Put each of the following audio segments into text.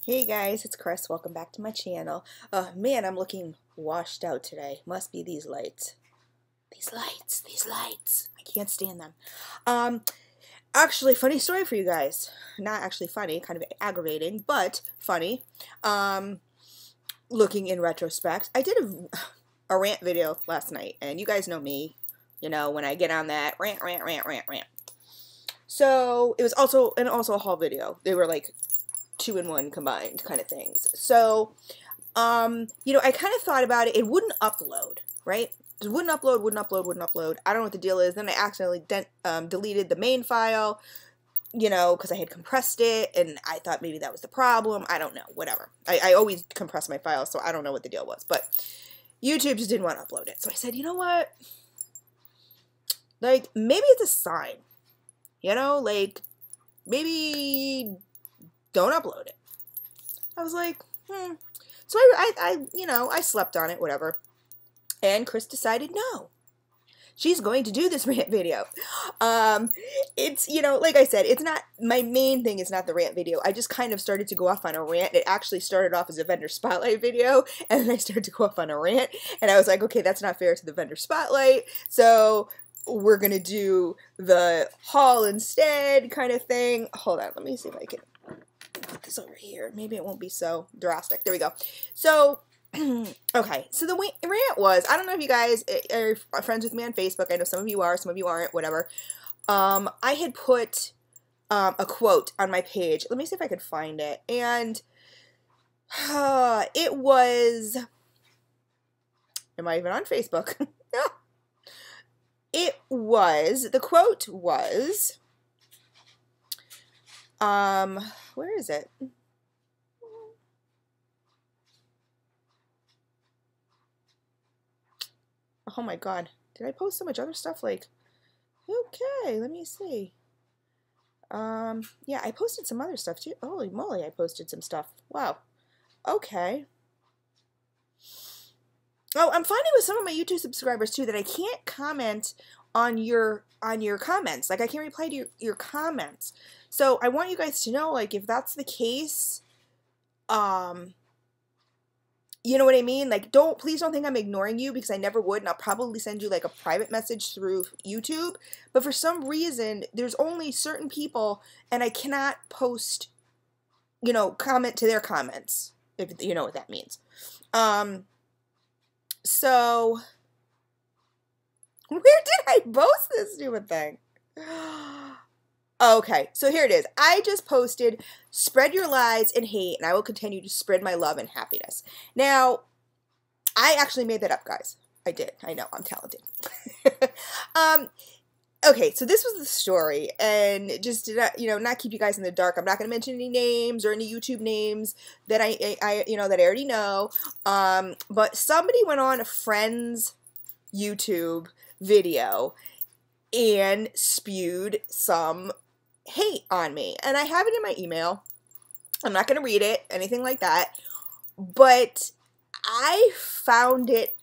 Hey guys, it's Chris. Welcome back to my channel. Man, I'm looking washed out today. Must be these lights. These lights. I can't stand them. Actually, funny story for you guys. Not actually funny, kind of aggravating, but funny. Looking in retrospect, I did a rant video last night, and you guys know me. You know, when I get on that rant. So, it was also a haul video. They were like 2-in-1 combined kind of things. So, you know, I kind of thought about it. It wouldn't upload, right? It wouldn't upload. I don't know what the deal is. Then I accidentally deleted the main file, you know, because I had compressed it, and I thought maybe that was the problem. I don't know. Whatever. I always compress my files, so I don't know what the deal was. But YouTube just didn't want to upload it. So I said, you know what? Like, maybe it's a sign. You know, like, maybe don't upload it. I was like, So I slept on it, whatever. And Chris decided, no, she's going to do this rant video. It's, you know, like I said, it's not, my main thing is not the rant video. I just kind of started to go off on a rant. It actually started off as a vendor spotlight video, and then I started to go off on a rant, and I was like, okay, that's not fair to the vendor spotlight, so we're gonna do the haul instead kind of thing. Hold on, let me see if I can put this over here. Maybe it won't be so drastic. There we go. So, okay. So the rant was, I don't know if you guys are friends with me on Facebook. I know some of you are, some of you aren't, whatever. I had put a quote on my page. Let me see if I could find it. And it was, am I even on Facebook? No. It was, the quote was, where is it? Oh my God. Did I post so much other stuff? Like, okay, let me see. Yeah, I posted some other stuff too. Holy moly, I posted some stuff. Wow. Okay. Oh, I'm finding with some of my YouTube subscribers too that I can't comment on your comments. Like, I can't reply to your comments. So I want you guys to know, like, if that's the case, you know what I mean? Like, please don't think I'm ignoring you, because I never would, and I'll probably send you like a private message through YouTube. But for some reason, there's only certain people, and I cannot post, you know, comment to their comments, if you know what that means. So, where did I post this stupid thing? Okay, so here it is. I just posted, spread your lies and hate, and I will continue to spread my love and happiness. Now, I actually made that up, guys. I did. I know, I'm talented. Okay, so this was the story, and just to not, you know, not keep you guys in the dark, I'm not going to mention any names or any YouTube names that I you know, that I already know. But somebody went on a friend's YouTube video and spewed some hate on me, and I have it in my email. I'm not going to read it, anything like that, but I found it,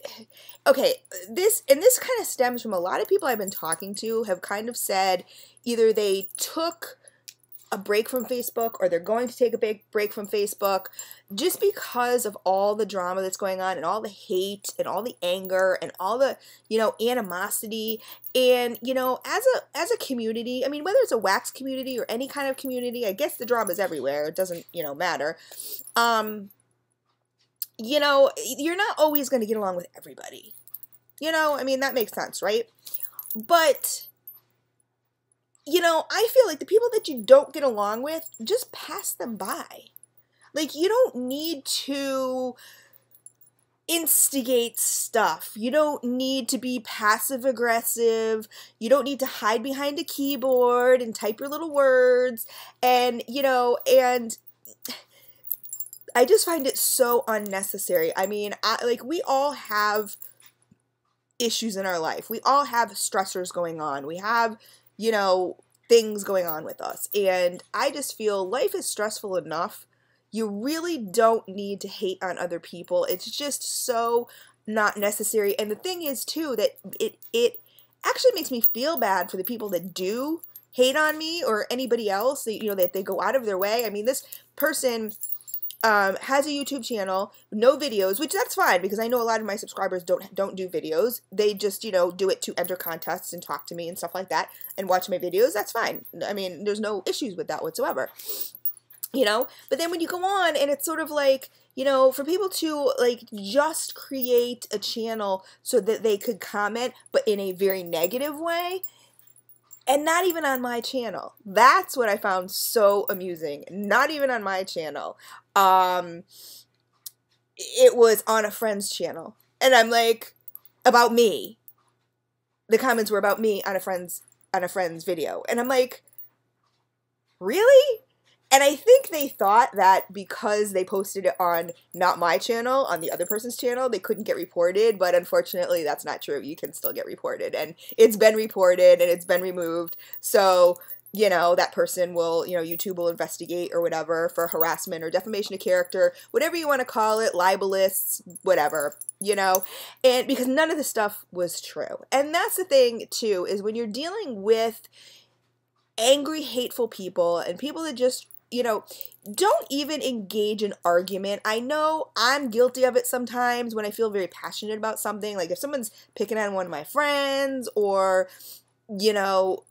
okay, this kind of stems from a lot of people I've been talking to have kind of said either they took a break from Facebook or they're going to take a big break from Facebook just because of all the drama that's going on and all the hate and all the anger and all the, you know, animosity. And, you know, as a community, I mean, whether it's a wax community or any kind of community, I guess the drama is everywhere. It doesn't, you know, matter. You know, you're not always going to get along with everybody. You know, I mean, that makes sense, right? But, you know, I feel like the people that you don't get along with, just pass them by. Like, you don't need to instigate stuff. You don't need to be passive aggressive. You don't need to hide behind a keyboard and type your little words. And, you know, and I just find it so unnecessary. I mean, like, we all have issues in our life. We all have stressors going on. We have, you know, things going on with us. And I just feel life is stressful enough. You really don't need to hate on other people. It's just so not necessary. And the thing is, too, that it actually makes me feel bad for the people that do hate on me or anybody else, you know, that they go out of their way. I mean, this person has a YouTube channel, no videos, which that's fine because I know a lot of my subscribers don't do videos. They just, you know, do it to enter contests and talk to me and stuff like that and watch my videos. That's fine. I mean, there's no issues with that whatsoever. You know, but then when you go on and it's sort of like, you know, for people to like just create a channel so that they could comment, but in a very negative way, and not even on my channel. That's what I found so amusing. Not even on my channel. It was on a friend's channel. And I'm like, about me. The comments were about me on a friend's video. And I'm like, really? And I think they thought that because they posted it on not my channel, on the other person's channel, they couldn't get reported. But unfortunately, that's not true. You can still get reported. And it's been reported and it's been removed. So, you know, that person will, you know, YouTube will investigate or whatever for harassment or defamation of character, whatever you want to call it, libelous, whatever, you know. And because none of the stuff was true. And that's the thing, too, is when you're dealing with angry, hateful people and people that just, you know, don't even engage in argument. I know I'm guilty of it sometimes when I feel very passionate about something. Like if someone's picking on one of my friends or, you know,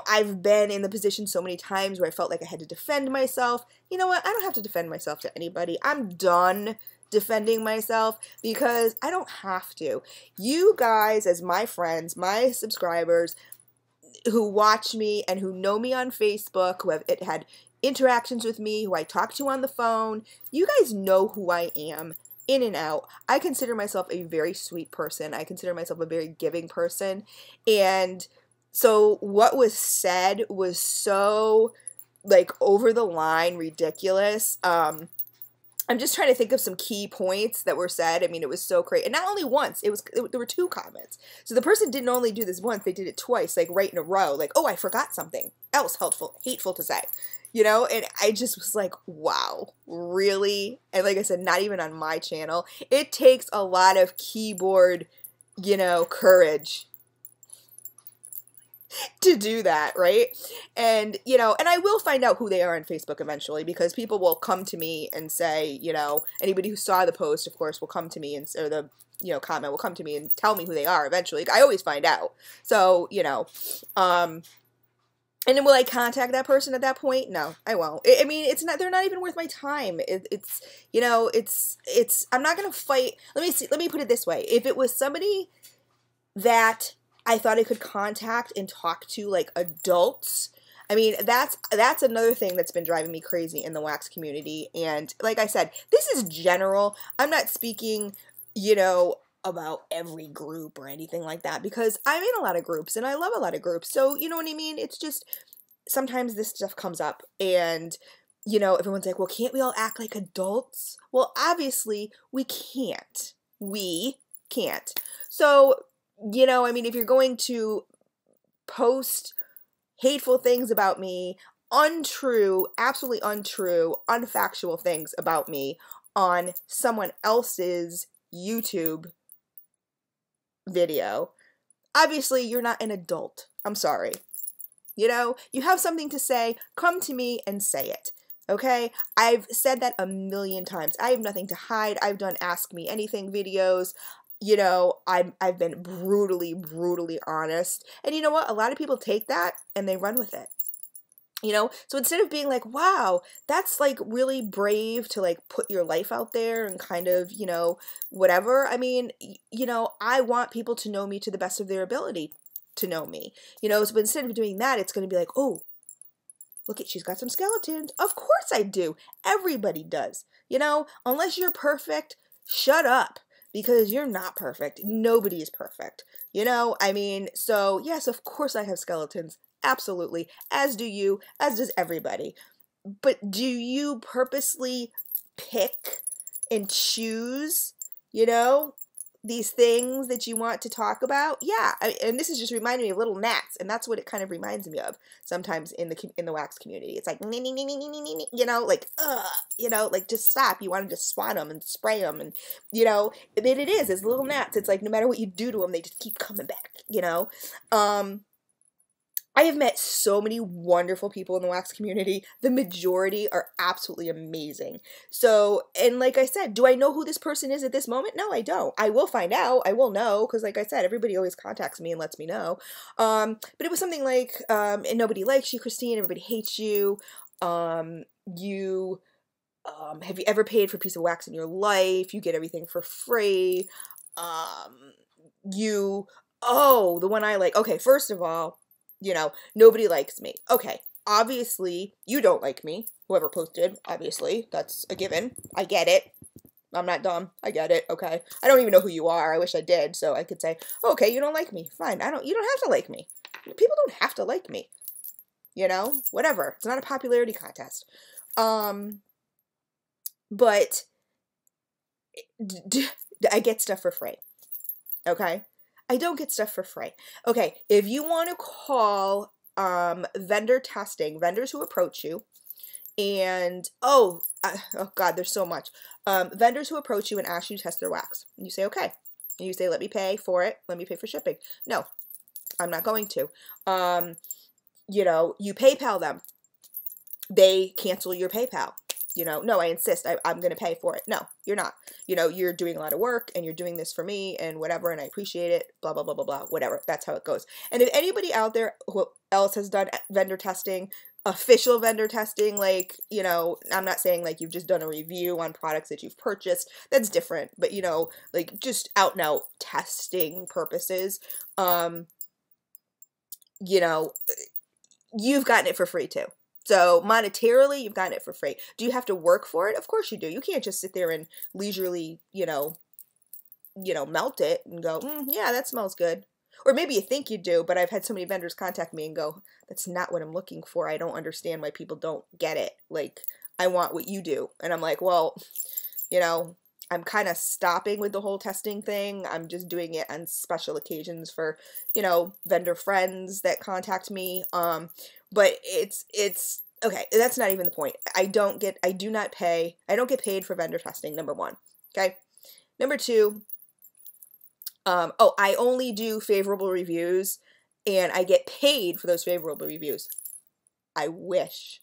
I've been in the position so many times where I felt like I had to defend myself. You know what? I don't have to defend myself to anybody. I'm done defending myself because I don't have to. You guys, as my friends, my subscribers, who watch me and who know me on Facebook, who have had interactions with me, who I talk to on the phone, you guys know who I am in and out. I consider myself a very sweet person. I consider myself a very giving person. And so what was said was so like over the line ridiculous. I'm just trying to think of some key points that were said. I mean, it was so crazy. And not only once, there were 2 comments. So the person didn't only do this once, they did it twice, like right in a row. Like, oh, I forgot something else hateful to say. You know, and I just was like, wow, really? And like I said, not even on my channel. It takes a lot of keyboard, you know, courage to do that, right? And, you know, and I will find out who they are on Facebook eventually because people will come to me and say, you know, anybody who saw the post, of course, will come to me and, or the, you know, comment will come to me and tell me who they are eventually. I always find out. So, you know, and then will I contact that person at that point? No, I won't. I mean, they're not even worth my time. It's, you know, I'm not going to fight. Let me put it this way. If it was somebody that I thought I could contact and talk to like adults, I mean, that's another thing that's been driving me crazy in the wax community. And like I said, this is general. I'm not speaking, you know, about every group or anything like that because I'm in a lot of groups and I love a lot of groups. So, you know what I mean? It's just sometimes this stuff comes up and, you know, everyone's like, well, can't we all act like adults? Well, obviously we can't. We can't. So, you know, I mean, if you're going to post hateful things about me, untrue, absolutely untrue, unfactual things about me on someone else's YouTube video, obviously you're not an adult. I'm sorry. You know, you have something to say, come to me and say it. Okay? I've said that a million times. I have nothing to hide. I've done Ask Me Anything videos. You know, I've been brutally, brutally honest. And you know what? A lot of people take that and they run with it. You know, so instead of being like, wow, that's like really brave to like put your life out there and kind of, you know, whatever. I mean, you know, I want people to know me to the best of their ability to know me, you know, so instead of doing that, it's going to be like, oh, look she's got some skeletons. Of course I do. Everybody does, you know, unless you're perfect, shut up because you're not perfect. Nobody is perfect, you know, I mean, so yes, of course I have skeletons. Absolutely. As do you, as does everybody. But do you purposely pick and choose, you know, these things that you want to talk about? Yeah. And this is just reminding me of little gnats. And that's what it kind of reminds me of sometimes in the wax community. It's like, you know, like, you know, like just stop. You want to just swat them and spray them. And, you know, it's little gnats. It's like no matter what you do to them, they just keep coming back, you know. I have met so many wonderful people in the wax community. The majority are absolutely amazing. So, and like I said, do I know who this person is at this moment? No, I don't. I will find out. I will know because, like I said, everybody always contacts me and lets me know. But it was something like, and nobody likes you, Christine. Everybody hates you. You have you ever paid for a piece of wax in your life? You get everything for free. Oh, the one I like. Okay, first of all, nobody likes me. Okay, obviously, you don't like me. Whoever posted, obviously, that's a given. I get it. I'm not dumb. I get it. Okay. I don't even know who you are. I wish I did, so I could say, okay, you don't like me. Fine. You don't have to like me. People don't have to like me. Whatever. It's not a popularity contest. But I get stuff for free. Okay? I don't get stuff for free. Okay, if you want to call vendor testing, vendors who approach you, and oh God, there's so much. Vendors who approach you and ask you to test their wax. And you say, okay. And you say, let me pay for it. Let me pay for shipping. No, I'm not going to. You PayPal them. They cancel your PayPal. No, I insist. I'm going to pay for it. No, you're not. You're doing a lot of work and you're doing this for me and whatever, and I appreciate it, blah, blah, blah, blah, blah, whatever. That's how it goes. And if anybody out there who else has done vendor testing, official vendor testing, like, I'm not saying like you've just done a review on products that you've purchased. That's different. But, like just out and out testing purposes, you've gotten it for free too. So monetarily, you've gotten it for free. Do you have to work for it? Of course you do. You can't just sit there and leisurely, melt it and go, yeah, that smells good. Or maybe you think you do, but I've had so many vendors contact me and go, that's not what I'm looking for. I don't understand why people don't get it. Like, I want what you do. And I'm like, well, I'm kind of stopping with the whole testing thing. I'm just doing it on special occasions for, vendor friends that contact me. But it's okay. That's not even the point. I don't get paid for vendor testing. Number one. Okay. Number two. I only do favorable reviews and I get paid for those favorable reviews. I wish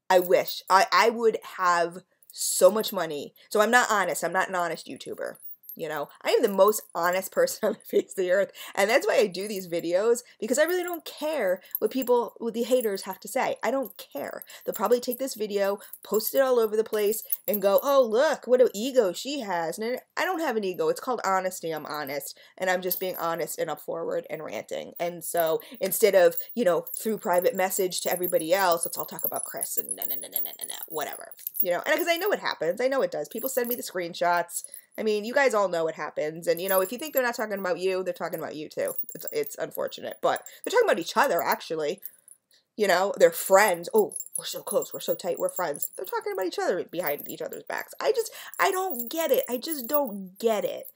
I would have so much money. So I'm not honest. I'm not an honest YouTuber. I am the most honest person on the face of the earth. And that's why I do these videos, because I really don't care what the haters have to say. I don't care. They'll probably take this video, post it all over the place, and go, oh, look, what an ego she has. And I don't have an ego. It's called honesty. I'm honest. And I'm just being honest and up forward and ranting. And so instead of, through private message to everybody else, let's all talk about Chris and whatever. And because I know what happens. I know it does. People send me the screenshots. I mean, you guys all know what happens. And, if you think they're not talking about you, they're talking about you too. It's unfortunate. But they're talking about each other, actually. They're friends. Oh, we're so close. We're so tight. We're friends. They're talking about each other behind each other's backs. I don't get it. I just don't get it.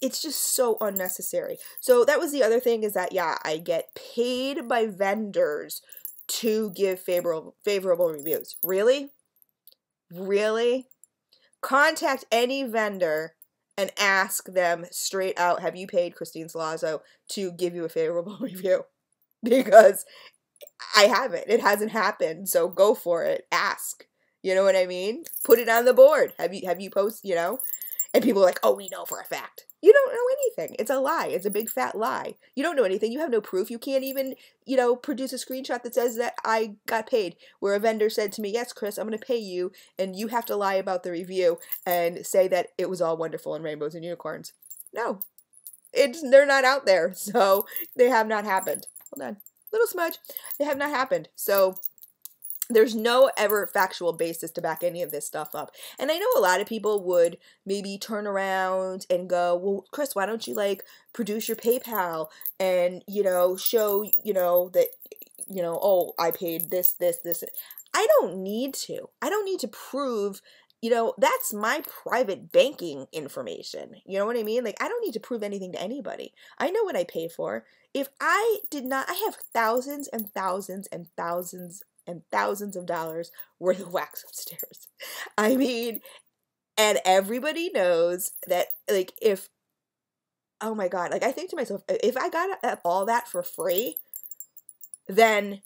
It's just so unnecessary. So that was the other thing, is that, yeah, I get paid by vendors to give favorable reviews. Really? Really? Contact any vendor and ask them straight out, have you paid Christine Salazzo to give you a favorable review? Because I haven't. It hasn't happened. So go for it. Ask. You know what I mean? Put it on the board. Have you posted, And people are like, oh, we know for a fact. You don't know anything. It's a lie. It's a big fat lie. You don't know anything. You have no proof. You can't even, produce a screenshot that says that I got paid, where a vendor said to me, yes, Chris, I'm going to pay you, and you have to lie about the review and say that it was all wonderful and rainbows and unicorns. No. They're not out there, so they have not happened. Hold on. Little smudge. They have not happened. So there's no ever factual basis to back any of this stuff up. And I know a lot of people would maybe turn around and go, well, Chris, why don't you produce your PayPal and, show, that, oh, I paid this. I don't need to. I don't need to prove, that's my private banking information. You know what I mean? I don't need to prove anything to anybody. I know what I pay for. If I did not, I have thousands and thousands and thousands and thousands of dollars worth of wax upstairs. I mean, and everybody knows that, if, oh my God, I think to myself, if I got all that for free, then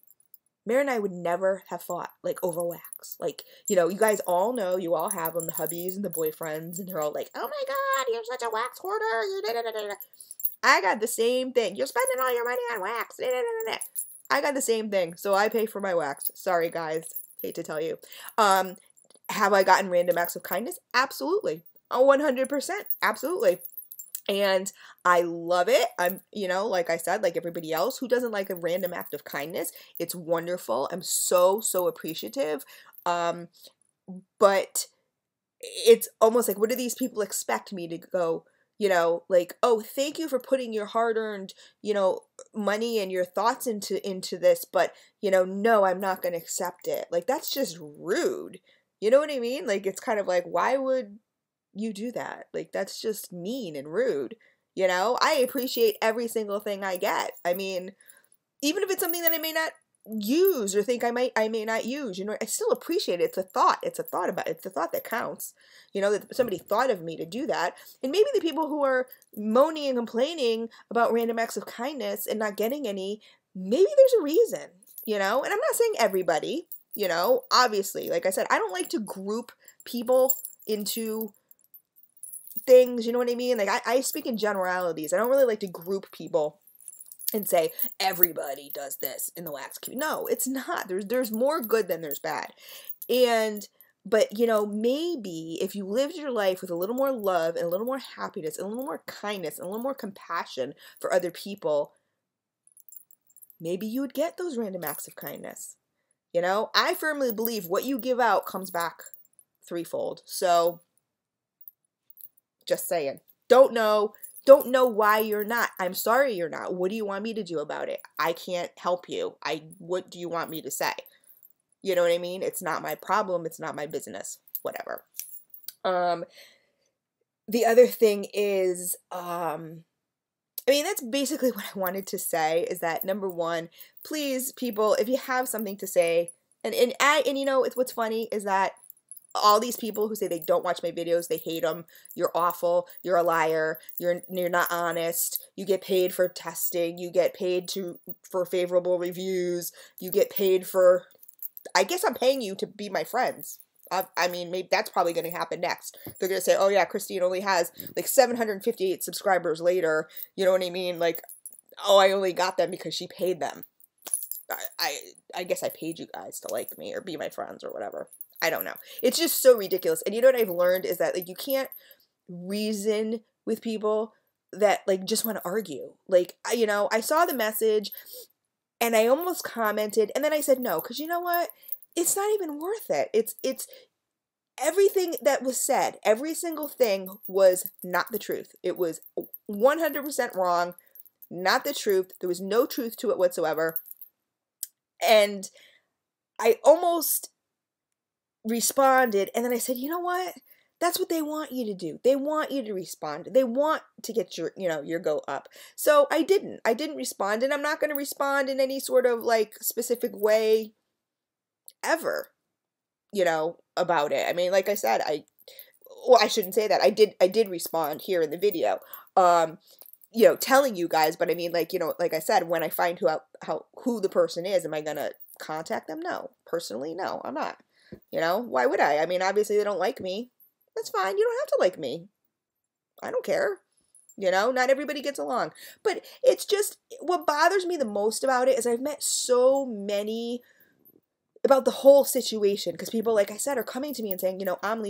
Mary and I would never have fought, like, over wax. Like, you know, you guys all know, you all have them, the hubbies and the boyfriends, and they're all like, oh my God, you're such a wax hoarder. You da da da da. I got the same thing. You're spending all your money on wax. Da, da, da, da. I got the same thing, so I pay for my wax. Sorry, guys. Hate to tell you. Have I gotten random acts of kindness? Absolutely. 100%. Absolutely. And I love it. I'm, you know, like I said, like everybody else, who doesn't like a random act of kindness? It's wonderful. I'm so, so appreciative. But it's almost like, what do these people expect me to go, you know, like, oh, thank you for putting your hard-earned, you know, money and your thoughts into this, but, you know, no, I'm not going to accept it. Like, that's just rude. You know what I mean? Like, it's kind of like, why would you do that? Like, that's just mean and rude. You know, I appreciate every single thing I get. I mean, even if it's something that I may not use or think I may not use, you know, I still appreciate it. It's a thought. It's a thought about it. It's the thought that counts. You know, that somebody thought of me to do that. And maybe the people who are moaning and complaining about random acts of kindness and not getting any, maybe there's a reason, you know? And I'm not saying everybody, you know, obviously, like I said, I don't like to group people into things, you know what I mean? Like, I speak in generalities. I don't really like to group people and say, everybody does this in the wax community. No, it's not. There's more good than there's bad. But, you know, maybe if you lived your life with a little more love and a little more happiness and a little more kindness and a little more compassion for other people, maybe you would get those random acts of kindness. You know, I firmly believe what you give out comes back threefold. So, just saying. Don't know why you're not. I'm sorry you're not. What do you want me to do about it? I can't help you. What do you want me to say? You know what I mean? It's not my problem. It's not my business. Whatever. The other thing is, I mean, that's basically what I wanted to say, is that, number one, please, people, if you have something to say, and you know, it's what's funny is that all these people who say they don't watch my videos, they hate them, you're awful, you're a liar, you're not honest, you get paid for testing, you get paid for favorable reviews, you get paid for, I guess I'm paying you to be my friends. I mean, maybe that's probably going to happen next. They're going to say, oh yeah, Christine only has like 758 subscribers later, you know what I mean? Like, oh, I only got them because she paid them. I guess I paid you guys to like me or be my friends or whatever. I don't know. It's just so ridiculous. And you know what I've learned is that, like, you can't reason with people that, like, just want to argue. Like, you know, I saw the message and I almost commented and then I said no, because you know what? It's not even worth it. It's everything that was said, every single thing was not the truth. It was 100% wrong, not the truth. There was no truth to it whatsoever. And I almost responded, and then I said, you know what? That's what they want you to do. They want you to respond. They want to get your, you know, your go up. So I didn't respond, and I'm not going to respond in any sort of like specific way ever, you know, about it. I mean, like I said, well, I shouldn't say that. I did respond here in the video, you know, telling you guys, but I mean, like, you know, like I said, when I find who the person is, am I going to contact them? No. Personally, no, I'm not. You know, why would I? I mean, obviously they don't like me. That's fine. You don't have to like me. I don't care. You know, not everybody gets along. But it's just, what bothers me the most about it is I've met so many about the whole situation, because people, like I said, are coming to me and saying, you know, I'm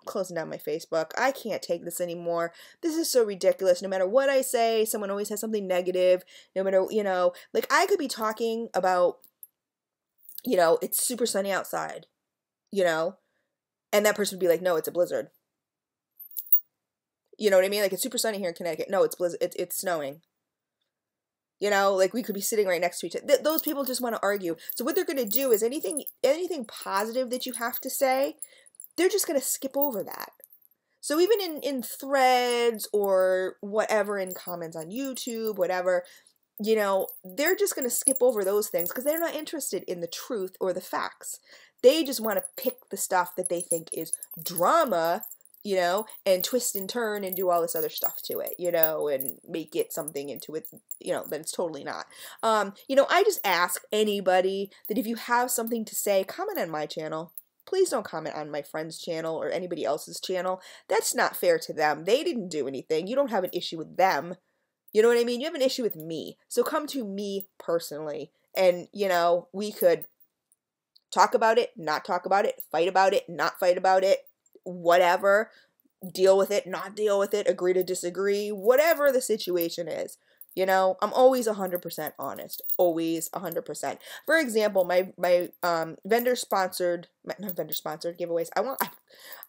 closing down my Facebook. I can't take this anymore. This is so ridiculous. No matter what I say, someone always has something negative. No matter, you know, like I could be talking about, you know, it's super sunny outside, you know, and that person would be like, no, it's a blizzard. You know what I mean? Like, it's super sunny here in Connecticut. No, it's blizzard. It's snowing. You know, like we could be sitting right next to each other. Those people just want to argue. So what they're going to do is anything positive that you have to say, they're just going to skip over that. So even in threads or whatever, in comments on YouTube, whatever, you know, they're just going to skip over those things because they're not interested in the truth or the facts. They just want to pick the stuff that they think is drama you know, and twist and turn and do all this other stuff to it, you know, and make it something into it, you know, that it's totally not. You know, I just ask anybody that if you have something to say, comment on my channel. Please don't comment on my friend's channel or anybody else's channel. That's not fair to them. They didn't do anything. You don't have an issue with them. You know what I mean? You have an issue with me. So come to me personally. And, you know, we could talk about it, not talk about it, fight about it, not fight about it, whatever. Deal with it, not deal with it, agree to disagree, whatever the situation is. You know, I'm always 100% honest. Always 100%. For example, my vendor sponsored, not vendor sponsored giveaways.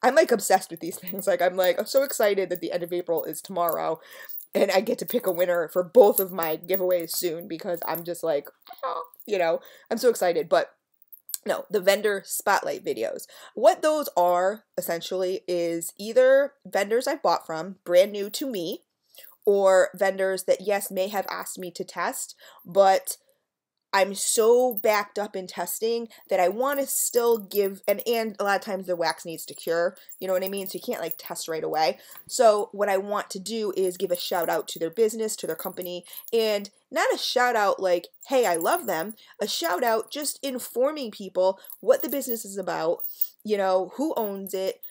I'm like obsessed with these things. Like I'm so excited that the end of April is tomorrow and I get to pick a winner for both of my giveaways soon because I'm just like, oh, you know, I'm so excited. But no, the vendor spotlight videos. What those are essentially is either vendors I bought from, brand new to me, or vendors that, yes, may have asked me to test, but I'm so backed up in testing that I want to still give, and a lot of times the wax needs to cure, you know what I mean? So you can't like test right away. So what I want to do is give a shout out to their business, to their company, and not a shout out like, hey, I love them, a shout out just informing people what the business is about, you know, who owns it,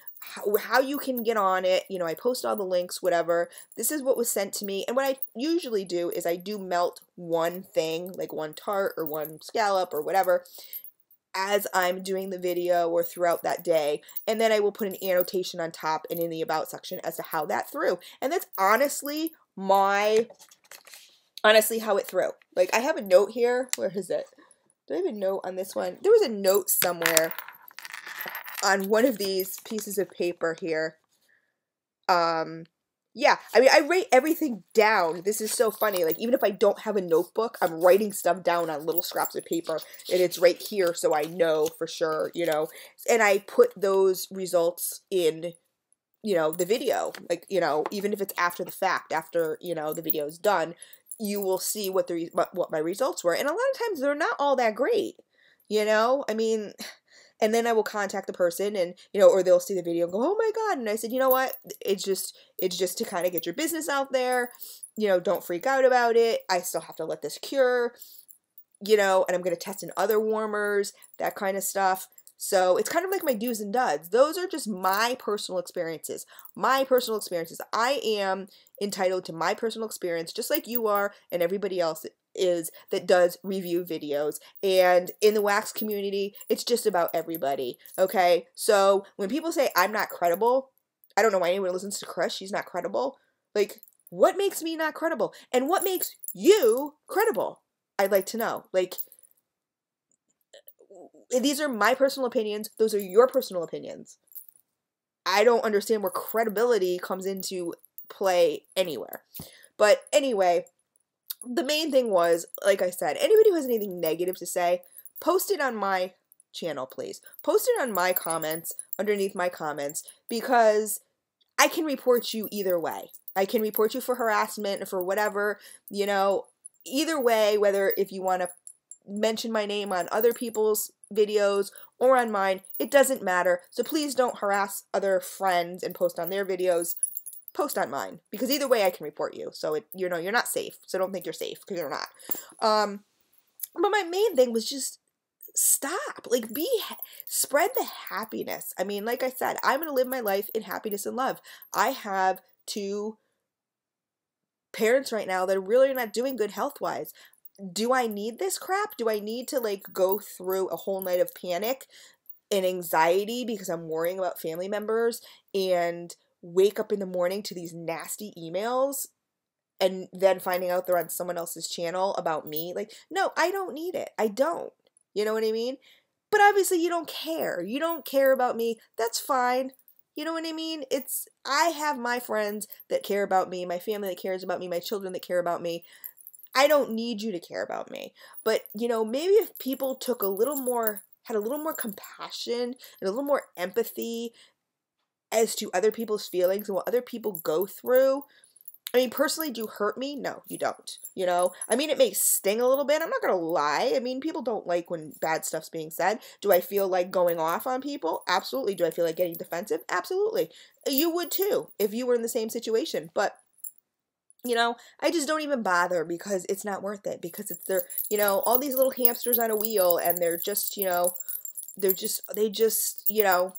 how you can get on it. You know, I post all the links, whatever. This is what was sent to me. And what I usually do is I do melt one thing, like one tart or one scallop or whatever, as I'm doing the video or throughout that day. And then I will put an annotation on top and in the about section as to how that threw. And that's honestly how it threw. Like I have a note here. Where is it? Do I have a note on this one? There was a note somewhere on one of these pieces of paper here. Yeah, I mean, I write everything down. This is so funny. Like, even if I don't have a notebook, I'm writing stuff down on little scraps of paper, and it's right here so I know for sure, you know. And I put those results in, you know, the video. Like, you know, even if it's after the fact, after, you know, the video is done, you will see what my results were. And a lot of times they're not all that great, you know. I mean, and then I will contact the person and, you know, or they'll see the video and go, oh my God. And I said, you know what? It's just to kind of get your business out there. You know, don't freak out about it. I still have to let this cure, you know, and I'm going to test in other warmers, that kind of stuff. So it's kind of like my do's and duds. Those are just my personal experiences. My personal experiences. I am entitled to my personal experience, just like you are and everybody else is that does review videos. And in the wax community, it's just about everybody. Okay? So when people say I'm not credible, I don't know why anyone listens to Chris. She's not credible. Like, what makes me not credible? And what makes you credible? I'd like to know. Like, these are my personal opinions. Those are your personal opinions. I don't understand where credibility comes into play anywhere. But anyway, the main thing was, like I said, anybody who has anything negative to say, post it on my channel, please. Post it on my comments, underneath my comments, because I can report you either way. I can report you for harassment or for whatever, you know, either way, whether if you want to mention my name on other people's videos or on mine, it doesn't matter. So please don't harass other friends and post on their videos. Post on mine, because either way I can report you. So you know, you're not safe. So don't think you're safe, because you're not. But my main thing was just stop. Like, spread the happiness. I mean, like I said, I'm going to live my life in happiness and love. I have 2 parents right now that are really not doing good health-wise. Do I need this crap? Do I need to like go through a whole night of panic and anxiety because I'm worrying about family members and wake up in the morning to these nasty emails and then finding out they're on someone else's channel about me? Like, no, I don't need it. I don't. You know what I mean? But obviously you don't care. You don't care about me. That's fine. You know what I mean? I have my friends that care about me, my family that cares about me, my children that care about me. I don't need you to care about me. But, you know, maybe if people had a little more compassion and a little more empathy as to other people's feelings and what other people go through, I mean, personally, do you hurt me? No, you don't. You know, I mean, it may sting a little bit. I'm not gonna lie. I mean, people don't like when bad stuff's being said. Do I feel like going off on people? Absolutely. Do I feel like getting defensive? Absolutely. You would too if you were in the same situation. But you know, I just don't even bother because it's not worth it. Because it's their, you know, all these little hamsters on a wheel, and they're just, you know, they just, you know,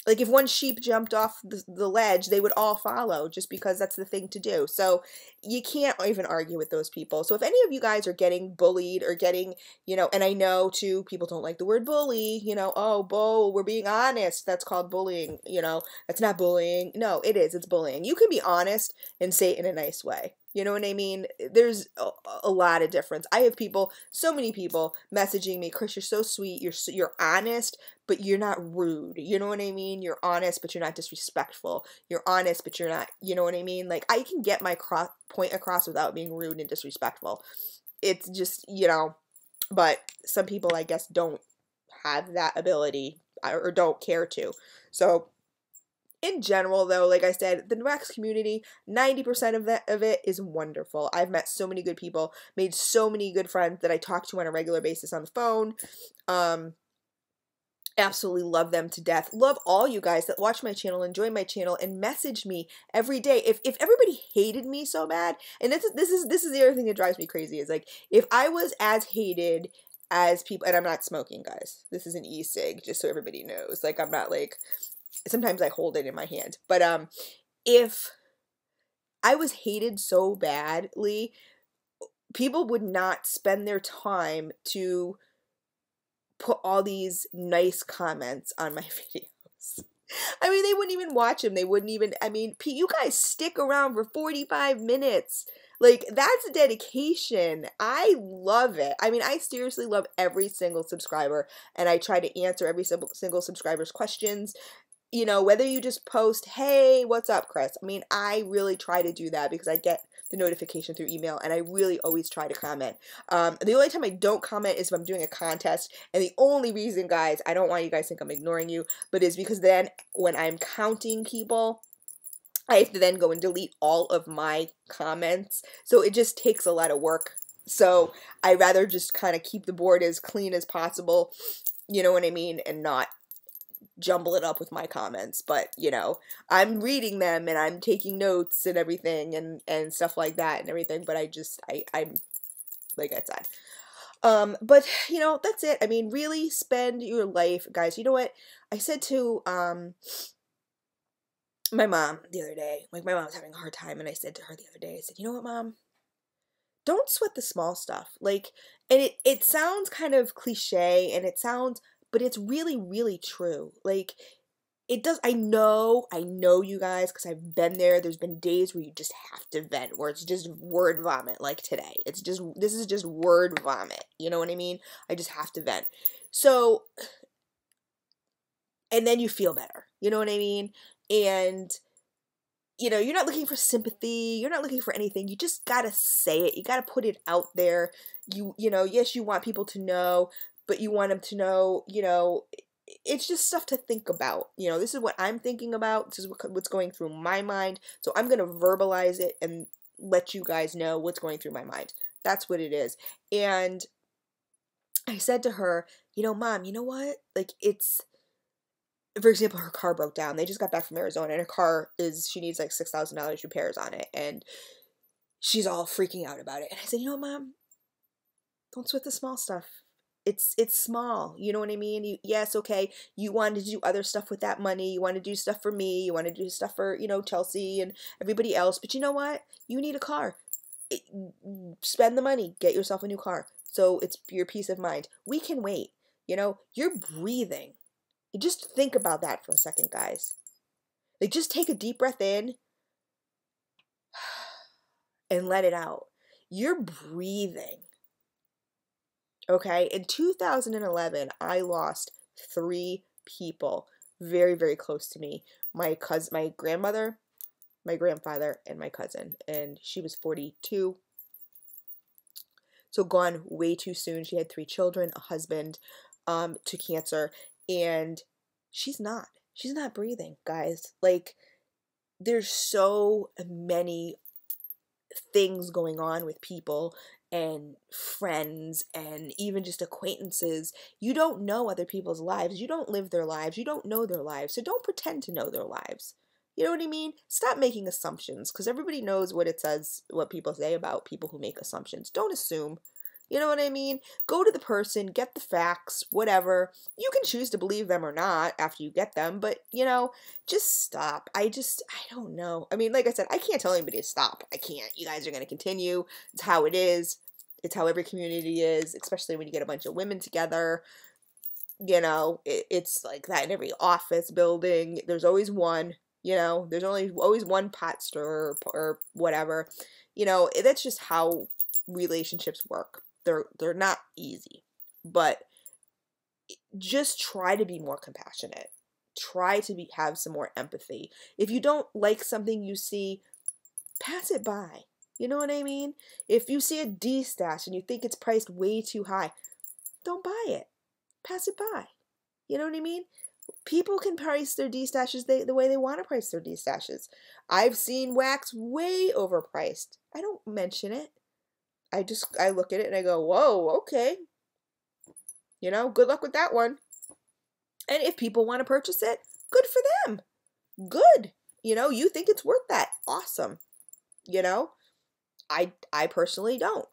like if one sheep jumped off the ledge, they would all follow just because that's the thing to do. So you can't even argue with those people. So if any of you guys are getting bullied or getting, you know, and I know too, people don't like the word bully, you know, oh, bull, we're being honest. That's called bullying. You know, that's not bullying. No, it is. It's bullying. You can be honest and say it in a nice way. You know what I mean? There's a lot of difference. I have people, so many people messaging me, Chris, you're so sweet. You're honest, but you're not rude. You know what I mean? You're honest, but you're not disrespectful. You're honest, but you're not, you know what I mean? Like, I can get my point across without being rude and disrespectful. It's just, you know, but some people, I guess, don't have that ability or don't care to. So, in general, though, like I said, the Rex community, 90% of it is wonderful. I've met so many good people, made so many good friends that I talk to on a regular basis on the phone. Absolutely love them to death. Love all you guys that watch my channel, enjoy my channel, and message me every day. If everybody hated me so bad, and this is the other thing that drives me crazy, is like, if I was as hated as people, and I'm not smoking, guys. This is an e-cig, just so everybody knows. Like, I'm not like, sometimes I hold it in my hand. But if I was hated so badly, people would not spend their time to put all these nice comments on my videos. I mean, they wouldn't even watch them. They wouldn't even, I mean, you guys stick around for 45 minutes. Like, that's dedication. I love it. I mean, I seriously love every single subscriber, and I try to answer every single subscriber's questions. You know, whether you just post, hey, what's up, Chris? I mean, I really try to do that because I get the notification through email, and I really always try to comment. The only time I don't comment is if I'm doing a contest, and the only reason, guys, I don't want you guys to think I'm ignoring you, but is because then when I'm counting people, I have to then go and delete all of my comments, so it just takes a lot of work. So I rather just kind of keep the board as clean as possible, you know what I mean, and not jumble it up with my comments. But you know, I'm reading them and I'm taking notes and everything and stuff like that and everything, but I'm like I said, but you know, that's it. I mean, really spend your life, guys. You know what I said to my mom the other day? Like, my mom was having a hard time, and I said to her the other day, I said, you know what, Mom, don't sweat the small stuff. Like, and it sounds kind of cliche, and it sounds, but it's really, really true. Like, it does. I know you guys, because I've been there. There's been days where you just have to vent, where it's just word vomit, like today. This is just word vomit. You know what I mean? I just have to vent. So, and then you feel better. You know what I mean? And, you know, you're not looking for sympathy. You're not looking for anything. You just gotta say it. You gotta put it out there. You know, yes, you want people to know, but you want them to know, you know, it's just stuff to think about. You know, this is what I'm thinking about. This is what's going through my mind. So I'm going to verbalize it and let you guys know what's going through my mind. That's what it is. And I said to her, you know, Mom, you know what? Like, it's, for example, her car broke down. They just got back from Arizona, and her car she needs like $6,000 repairs on it. And she's all freaking out about it. And I said, you know, Mom, don't sweat the small stuff. It's small. You know what I mean? Yes, okay, you wanted to do other stuff with that money. You want to do stuff for me. You want to do stuff for, you know, Chelsea and everybody else. But you know what? You need a car. Spend the money. Get yourself a new car. So it's your peace of mind. We can wait. You know, you're breathing. Just think about that for a second, guys. Like, just take a deep breath in and let it out. You're breathing. Okay, in 2011, I lost 3 people very, very close to me. My cousin, my grandmother, my grandfather, and my cousin. And she was 42. So gone way too soon. She had 3 children, a husband, to cancer. And she's not breathing, guys. Like, there's so many things going on with people and friends and even just acquaintances. You don't know other people's lives. You don't live their lives. You don't know their lives. So don't pretend to know their lives. You know what I mean? Stop making assumptions, because everybody knows what it says, what people say about people who make assumptions. Don't assume. You know what I mean? Go to the person, get the facts, whatever. You can choose to believe them or not after you get them, but, just stop. I don't know. I mean, like I said, I can't tell anybody to stop. I can't. You guys are going to continue. It's how it is. It's how every community is, especially when you get a bunch of women together. It's like that in every office building. There's always one, there's always one pot stirrer or whatever. That's just how relationships work. They're not easy, but just try to be more compassionate. Try to have some more empathy. If you don't like something you see, pass it by. You know what I mean? If you see a D stash and you think it's priced way too high, don't buy it. Pass it by. You know what I mean? People can price their D stashes the way they want to price their D stashes. I've seen wax way overpriced. I don't mention it. I look at it and I go, whoa, okay. Good luck with that one. And if people want to purchase it, good for them. Good. You think it's worth that. Awesome. I personally don't.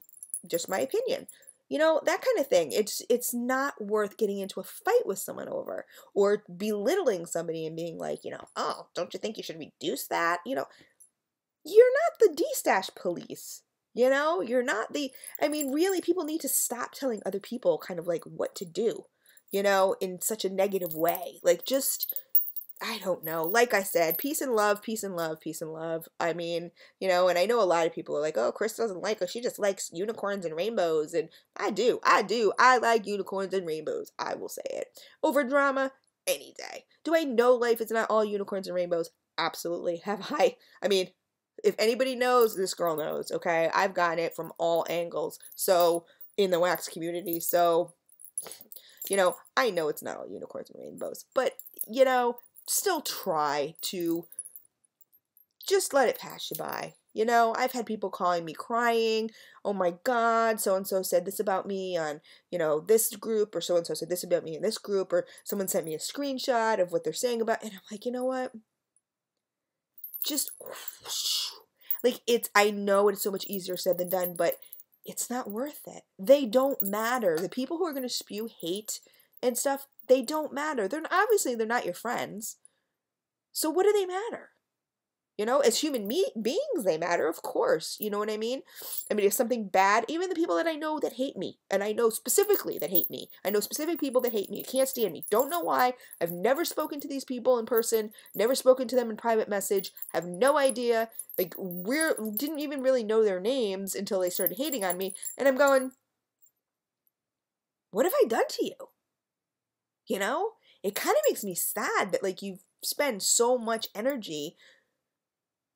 Just my opinion. That kind of thing. It's not worth getting into a fight with someone over, or belittling somebody and being like, oh, don't you think you should reduce that? You're not the D-stash police. You're not really, people need to stop telling other people kind of like what to do, in such a negative way. Like, just, I don't know. Like I said, peace and love, peace and love, peace and love. And I know a lot of people are like, oh, Chris doesn't like us. She just likes unicorns and rainbows. And I do. I like unicorns and rainbows. I will say it. Over drama, any day. Do I know life is not all unicorns and rainbows? Absolutely. If anybody knows, this girl knows, okay? I've gotten it from all angles. So, in the wax community. So, I know it's not all unicorns and rainbows. But, still try to just let it pass you by. I've had people calling me crying. Oh my God, so-and-so said this about me on, this group, or so-and-so said this about me in this group, or someone sent me a screenshot of what they're saying about, and I'm like, you know what? Just, like, I know it's so much easier said than done, but it's not worth it. They don't matter. The people who are going to spew hate and stuff, they don't matter. Obviously they're not your friends. So what do they matter? As human beings, they matter, of course. You know what I mean? If something bad, even the people that I know that hate me, and I know specifically that hate me, I know specific people that hate me, can't stand me, don't know why, I've never spoken to these people in person, never spoken to them in private message, have no idea, like, didn't even really know their names until they started hating on me, and I'm going, what have I done to you? It kind of makes me sad that, like, you spend so much energy,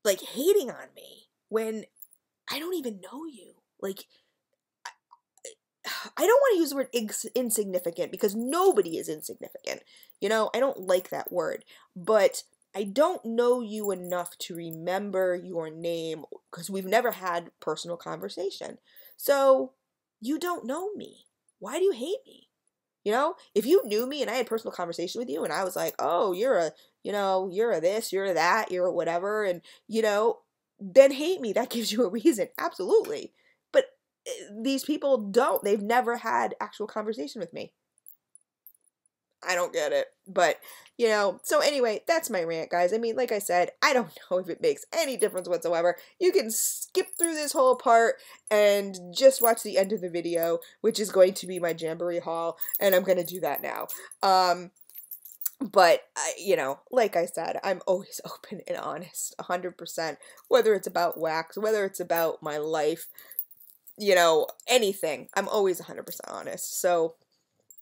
like, hating on me when I don't even know you. Like, I don't want to use the word insignificant, because nobody is insignificant. I don't like that word. But I don't know you enough to remember your name, because we've never had personal conversation. So, you don't know me. Why do you hate me? If you knew me and I had personal conversation with you and I was like, oh, you're a this, you're a that, you're a whatever, and, then hate me. That gives you a reason. Absolutely. But these people don't. They've never had actual conversation with me. I don't get it. But, so anyway, that's my rant, guys. Like I said, I don't know if it makes any difference whatsoever. You can skip through this whole part and just watch the end of the video, which is going to be my Jamboree haul, and I'm going to do that now. But, like I said, I'm always open and honest, 100%, whether it's about wax, whether it's about my life, anything. I'm always 100% honest. So,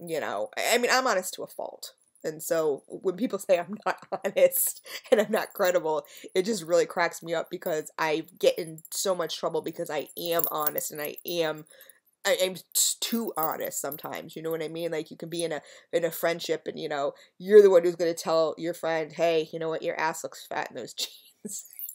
I'm honest to a fault. And so when people say I'm not honest and I'm not credible, it just really cracks me up, because I get in so much trouble because I am honest, and I'm too honest sometimes. You know what I mean? Like, you can be in a friendship, and you're the one who's going to tell your friend, hey, you know what, your ass looks fat in those jeans.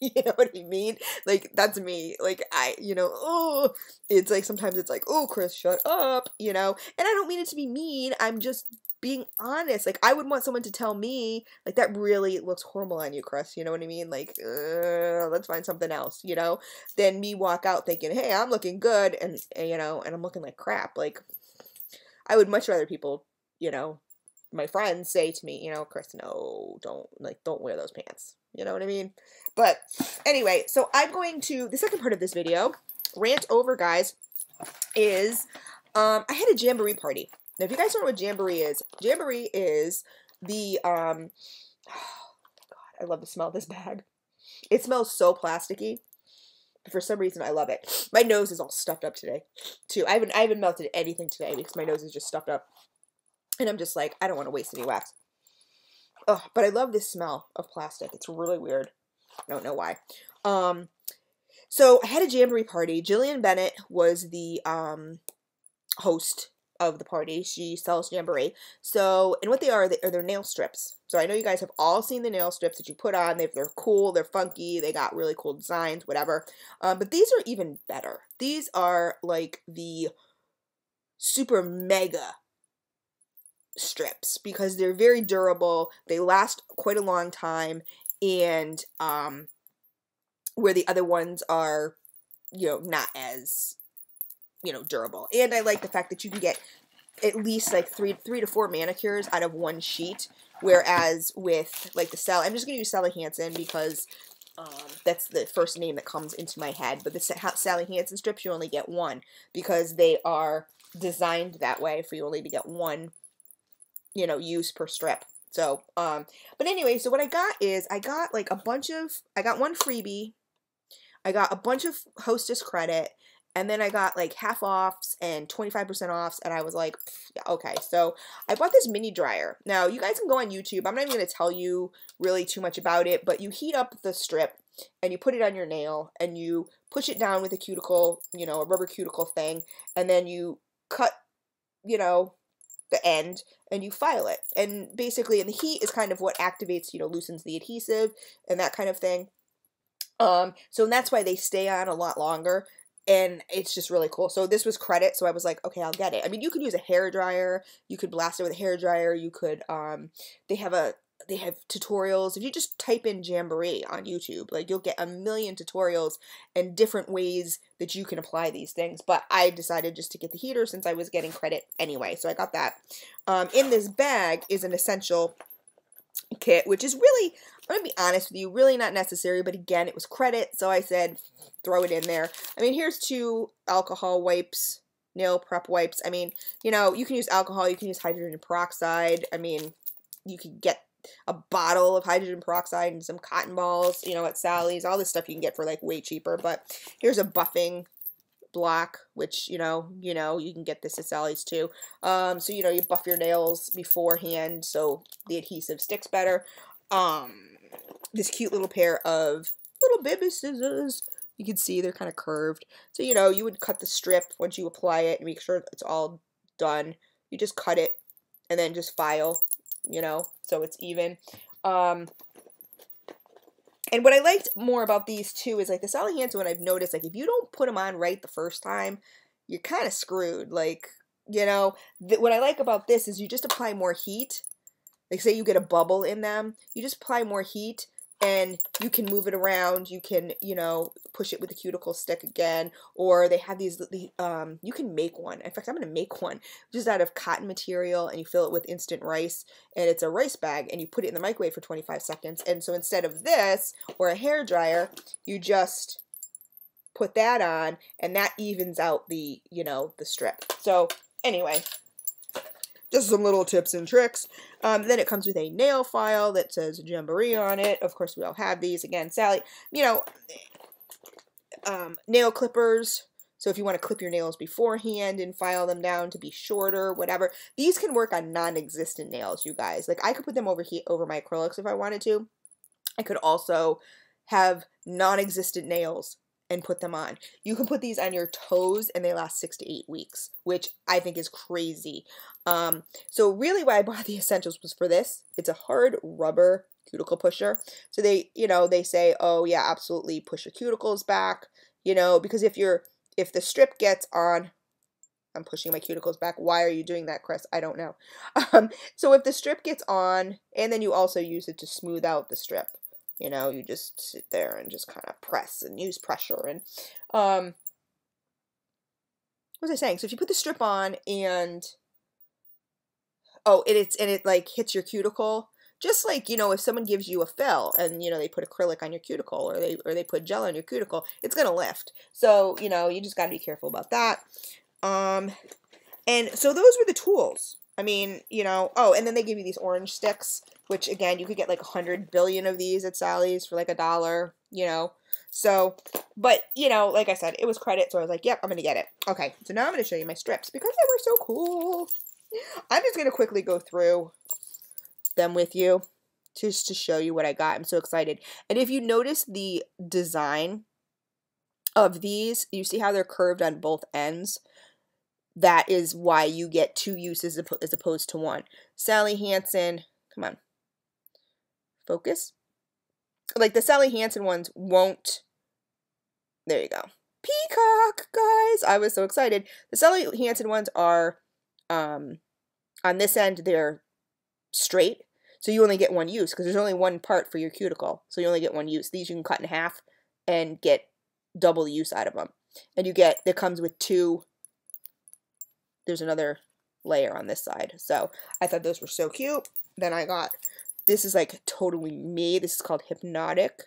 You know what I mean? Like, that's me. Like, oh, it's like, sometimes it's like, oh, Chris, shut up, you know? And I don't mean it to be mean. I'm just being honest. Like, I would want someone to tell me, like, that really looks horrible on you, Chris. You know what I mean? Like, let's find something else, you know? Then me walk out thinking, hey, I'm looking good, and you know, and I'm looking like crap. Like, I would much rather people, you know, my friends say to me, you know, Chris, no, don't wear those pants. You know what I mean? But anyway, so I'm going to, the second part of this video, rant over, guys, is, I had a Jamboree party. Now, if you guys don't know what Jamboree is the, oh, God, I love the smell of this bag. It smells so plasticky. But for some reason, I love it. My nose is all stuffed up today, too. I haven't melted anything today because my nose is just stuffed up. And I'm just like, I don't want to waste any wax. Oh, but I love this smell of plastic. It's really weird. I don't know why. So I had a Jamboree party. Jillian Bennett was the host of the party. She sells Jamboree. So, and what they are they're nail strips. So I know you guys have all seen the nail strips that you put on. They're cool. They're funky. They got really cool designs, whatever. But these are even better. These are like the super mega strips because they're very durable. They last quite a long time, and where the other ones are, you know, not as, you know, durable. And I like the fact that you can get at least like three to four manicures out of one sheet, whereas with like the Sally, I'm just gonna use Sally Hansen because that's the first name that comes into my head. But the Sally Hansen strips, you only get one because they are designed that way for you only to get one, you know, use per strip. So, but anyway, so what I got is, I got one freebie, I got a bunch of hostess credit, and then I got like half offs and 25% offs, and I was like, yeah, okay. So I bought this mini dryer. Now, you guys can go on YouTube. I'm not even going to tell you really too much about it, but you heat up the strip, and you put it on your nail, and you push it down with a cuticle, you know, a rubber cuticle thing, and then you cut, you know, the end, and you file it. And basically, and the heat is kind of what activates, you know, loosens the adhesive and that kind of thing. So that's why they stay on a lot longer, and it's just really cool. So this was credit, so I was like, okay, I'll get it. I mean, you could use a hair dryer, you could blast it with a hair dryer, you could, they have tutorials. If you just type in Jamboree on YouTube, like, you'll get a million tutorials and different ways that you can apply these things. But I decided just to get the heater since I was getting credit anyway, so I got that. In this bag is an essential kit, which is really, I'm going to be honest with you, really not necessary, but again, it was credit, so I said throw it in there. I mean, here's 2 alcohol wipes, nail prep wipes. I mean, you know, you can use alcohol, you can use hydrogen peroxide. I mean, you could get a bottle of hydrogen peroxide and some cotton balls, you know, at Sally's. All this stuff you can get for like way cheaper. But here's a buffing block, which, you know, you can get this at Sally's too. So, you know, you buff your nails beforehand so the adhesive sticks better. This cute little pair of little baby scissors. You can see they're kind of curved. So, you know, you would cut the strip once you apply it and make sure it's all done. You just cut it and then just file, you know, so it's even. And what I liked more about these two is, like, the Sally Hansen one, I've noticed, like, if you don't put them on right the first time, you're kind of screwed. Like, you know, what I like about this is you just apply more heat. Like, say you get a bubble in them, you just apply more heat, and you can move it around. You can, you know, push it with a cuticle stick again, or they have these, you can make one. In fact, I'm going to make one just out of cotton material, and you fill it with instant rice, and it's a rice bag, and you put it in the microwave for 25 seconds. And so instead of this, or a hair dryer, you just put that on, and that evens out the, you know, the strip. So anyway, just some little tips and tricks. Then it comes with a nail file that says Jamboree on it. Of course, we all have these. Again, Sally, you know, nail clippers. So if you want to clip your nails beforehand and file them down to be shorter, whatever. These can work on non-existent nails, you guys. Like, I could put them over here, over my acrylics if I wanted to. I could also have non-existent nails and put them on. You can put these on your toes and they last 6 to 8 weeks, which I think is crazy. So really why I bought the essentials was for this. It's a hard rubber cuticle pusher. So they, you know, they say, oh yeah, absolutely push your cuticles back, you know, because if the strip gets on, I'm pushing my cuticles back. Why are you doing that, Chris? I don't know. So if the strip gets on, and then you also use it to smooth out the strip, you know, you just sit there and just kind of press and use pressure. And what was I saying? So if you put the strip on and it like hits your cuticle, just like, you know, if someone gives you a fill and, you know, they put acrylic on your cuticle or they put gel on your cuticle, it's gonna lift. So, you know, you just gotta be careful about that. And so those were the tools. I mean, you know, oh, and then they give you these orange sticks, which again, you could get like 100 billion of these at Sally's for like $1, you know. So, but, you know, like I said, it was credit, so I was like, yep, I'm gonna get it. Okay, so now I'm gonna show you my strips because they were so cool. I'm just gonna quickly go through them with you just to show you what I got. I'm so excited. And if you notice the design of these, you see how they're curved on both ends? That is why you get 2 uses as opposed to 1. Sally Hansen, come on, focus. Like the Sally Hansen ones won't, there you go. Peacock, guys, I was so excited. The Sally Hansen ones are, on this end, they're straight. So you only get 1 use because there's only 1 part for your cuticle. So you only get 1 use. These you can cut in half and get double the use out of them. And you get, it comes with 2, there's another layer on this side. So I thought those were so cute. Then I got, this is like totally me. This is called Hypnotic.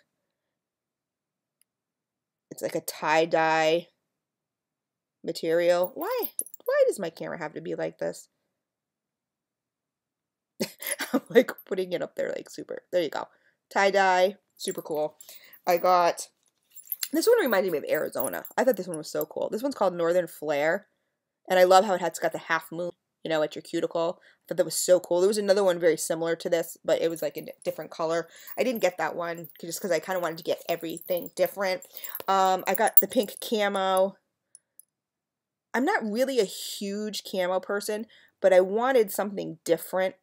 It's like a tie-dye material. Why does my camera have to be like this? I'm like putting it up there like super. There you go. Tie-dye, super cool. I got, this one reminded me of Arizona. I thought this one was so cool. This one's called Northern Flare. And I love how it's got the half moon, you know, at your cuticle. I thought that was so cool. There was another one very similar to this, but it was like a different color. I didn't get that one just because I kind of wanted to get everything different. I got the pink camo. I'm not really a huge camo person, but I wanted something different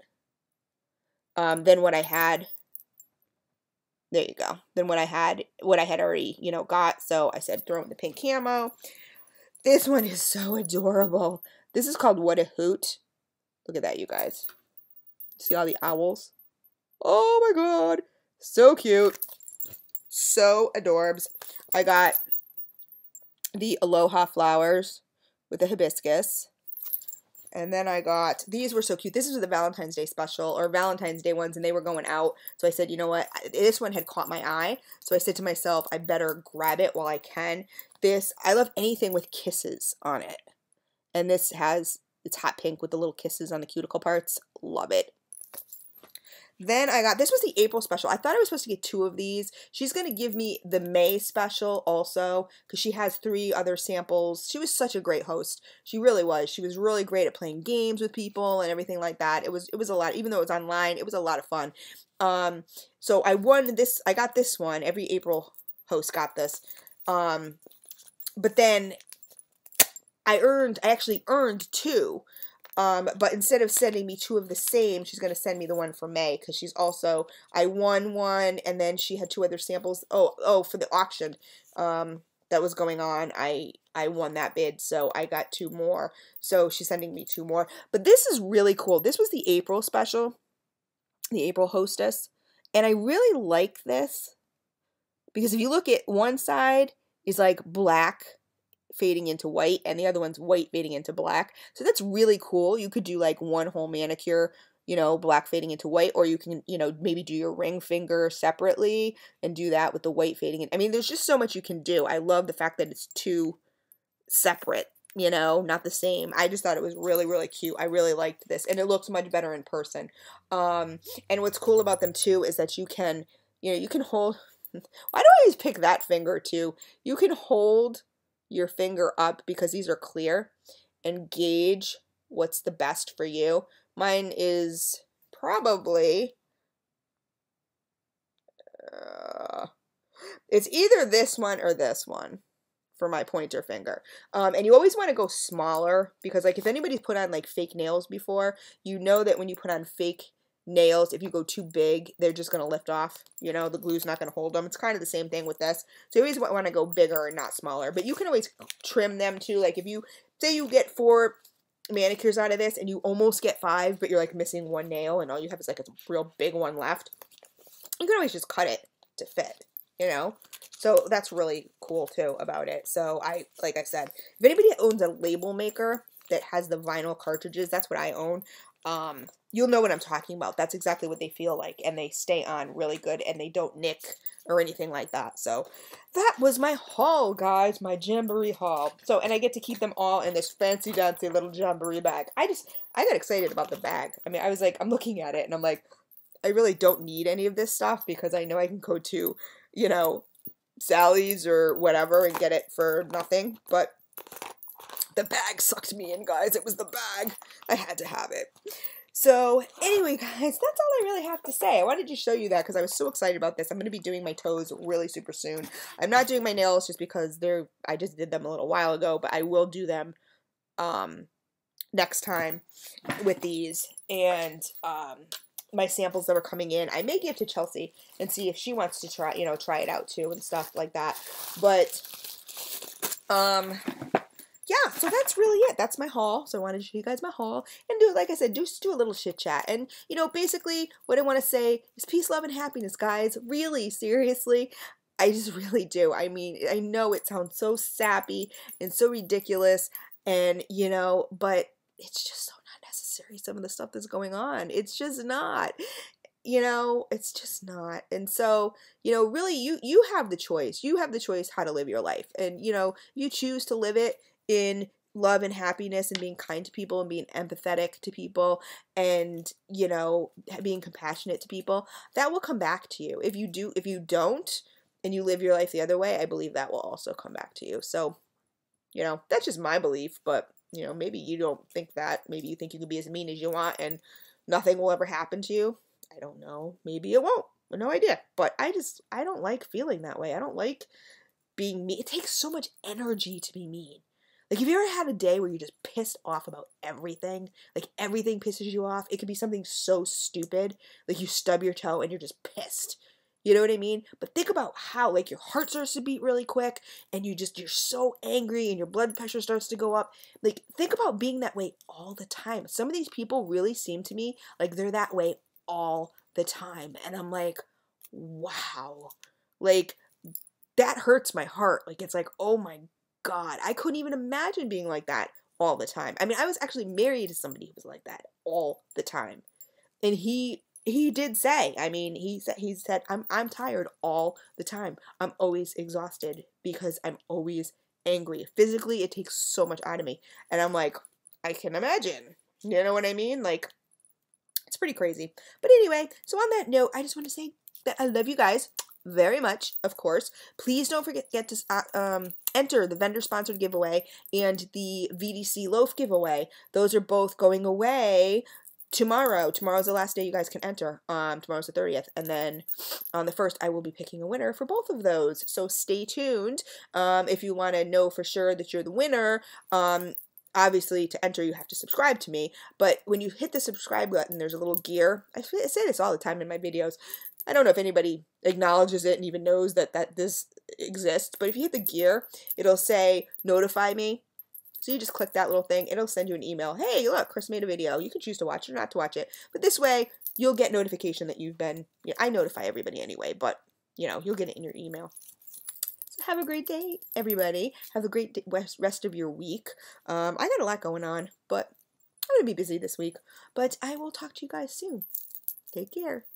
than what I had. There you go. Than what I had already, you know, got. So I said throw in the pink camo. This one is so adorable. This is called What a Hoot. Look at that, you guys. See all the owls? Oh my god. So cute. So adorbs. I got the Aloha flowers with the hibiscus. And then I got, these were so cute. This was the Valentine's Day special, or Valentine's Day ones, and they were going out. So I said, you know what? This one had caught my eye. So I said to myself, I better grab it while I can. This, I love anything with kisses on it. And this has, it's hot pink with the little kisses on the cuticle parts. Love it. Then I got, this was the April special. I thought I was supposed to get 2 of these. She's going to give me the May special also because she has 3 other samples. She was such a great host. She really was. She was really great at playing games with people and everything like that. It was a lot, even though it was online, it was a lot of fun. So I won this, I got this one. Every April host got this. But then I actually earned 2. But instead of sending me 2 of the same, she's going to send me the one for May, because she's also, I won one, and then she had 2 other samples. Oh, for the auction, that was going on, I won that bid, so I got 2 more. So she's sending me 2 more. But this is really cool. This was the April special, the April hostess, and I really like this, because if you look at one side is like black fading into white, and the other one's white fading into black. So that's really cool. You could do like one whole manicure, you know, black fading into white, or you can, you know, maybe do your ring finger separately and do that with the white fading in. I mean, there's just so much you can do. I love the fact that it's 2 separate, you know, not the same. I just thought it was really, really cute. I really liked this, and it looks much better in person. And what's cool about them too is that you can, you know, you can hold, why do I always pick that finger too? You can hold your finger up, because these are clear, and gauge what's the best for you. Mine is probably, it's either this one or this one. for my pointer finger. And you always want to go smaller because, like, if anybody's put on, like, fake nails before, you know that when you put on fake nails, if you go too big, they're just going to lift off. You know, the glue's not going to hold them. It's kind of the same thing with this. So you always want to go bigger and not smaller. But you can always trim them, too. Like, if you, say you get 4 manicures out of this and you almost get 5, but you're, like, missing 1 nail and all you have is, like, a real big one left, you can always just cut it to fit, you know? So that's really cool, too, about it. So like I said, if anybody owns a label maker that has the vinyl cartridges, that's what I own, you'll know what I'm talking about. That's exactly what they feel like, and they stay on really good, and they don't nick or anything like that. So that was my haul, guys, my Jamboree haul. So, and I get to keep them all in this fancy dancy little Jamboree bag. I got excited about the bag. I mean, I was like, I'm looking at it, and I'm like, I really don't need any of this stuff because I know I can go to, you know, Sally's or whatever and get it for nothing, but the bag sucked me in, guys. It was the bag. I had to have it. So, anyway, guys, that's all I really have to say. I wanted to show you that because I was so excited about this. I'm going to be doing my toes really super soon. I'm not doing my nails just because I just did them a little while ago, but I will do them next time with these. And my samples that were coming in, I may give to Chelsea and see if she wants to try it out too and stuff like that. But yeah, so that's really it. That's my haul. So I wanted to show you guys my haul and do, like I said, just do a little chit chat. And, you know, basically what I want to say is peace, love, and happiness, guys. Really, seriously, I just really do. I mean, I know it sounds so sappy and so ridiculous and, you know, but it's just so not necessary, some of the stuff that's going on. It's just not. You know, it's just not. And so, you know, really, you have the choice. You have the choice how to live your life. And, you know, you choose to live it in love and happiness and being kind to people and being empathetic to people and, you know, being compassionate to people, that will come back to you. If you don't, and you live your life the other way, I believe that will also come back to you. So, you know, that's just my belief, but, you know, maybe you don't think that. Maybe you think you can be as mean as you want and nothing will ever happen to you. I don't know. Maybe it won't. No idea. But I don't like feeling that way. I don't like being mean. It takes so much energy to be mean. Like, have you ever had a day where you're just pissed off about everything? Like, everything pisses you off. It could be something so stupid. Like, you stub your toe and you're just pissed. You know what I mean? But think about how, like, your heart starts to beat really quick and you're so angry and your blood pressure starts to go up. Like, think about being that way all the time. Some of these people really seem to me like they're that way all the time. And I'm like, wow. Like, that hurts my heart. Like, it's like, oh my God, I couldn't even imagine being like that all the time. I mean, I was actually married to somebody who was like that all the time. And he did say, I mean, he said, I'm tired all the time. I'm always exhausted because I'm always angry. Physically, it takes so much out of me. And I'm like, I can imagine. You know what I mean? Like, it's pretty crazy. But anyway, so on that note, I just want to say that I love you guys very much, of course. Please don't forget to enter the vendor-sponsored giveaway and the VDC loaf giveaway. Those are both going away tomorrow. Tomorrow's the last day you guys can enter. Tomorrow's the 30th. And then on the 1st, I will be picking a winner for both of those. So stay tuned. If you want to know for sure that you're the winner, obviously, to enter, you have to subscribe to me, but when you hit the subscribe button, there's a little gear. I say this all the time in my videos. I don't know if anybody acknowledges it and even knows that this exists, but if you hit the gear, it'll say, notify me. So you just click that little thing. It'll send you an email. Hey, look, Chris made a video. You can choose to watch it or not to watch it. But this way, you'll get notification that you've been, I notify everybody anyway, but, you know, you'll get it in your email. Have a great day, everybody. Have a great rest of your week. I got a lot going on, but I'm going to be busy this week. But I will talk to you guys soon. Take care.